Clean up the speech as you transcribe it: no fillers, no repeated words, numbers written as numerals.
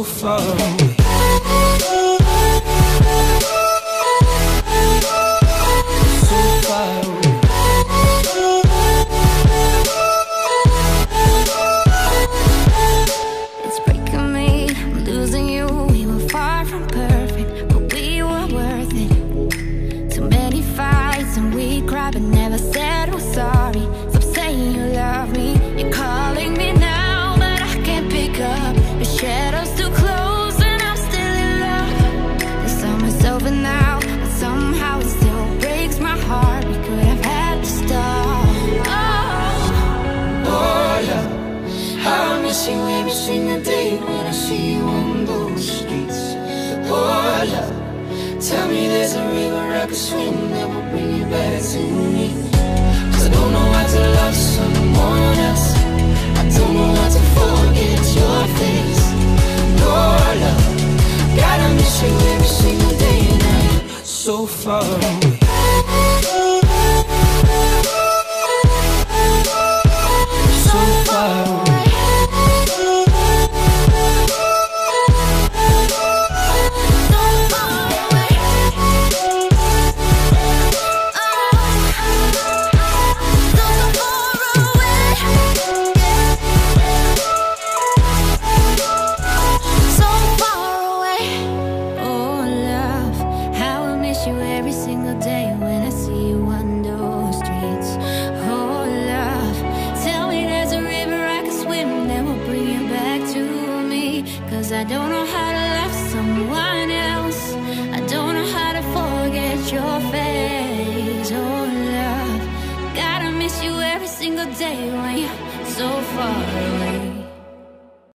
so far away. So far away. It's breaking me, I'm losing you. We were far from perfect, but we were worth it. Too many fights and we cried but never said we're sorry. Stop saying you love me, you're calling me now, but I can't pick up. Your shadow's too close and I'm still in love. The summer's over now, but somehow it still breaks my heart. We could have had to stop. Oh, love, how I miss you every single day when I see you on those streets. Oh, love, tell me there's a river I could swim that will bring you back to me. 'Cause I don't know how to love someone else. I don't know how to forget your face. No, love, gotta miss you every single day and night. So far away. So far away. I don't know how to love someone else. I don't know how to forget your face. Oh love, gotta miss you every single day when you're so far away.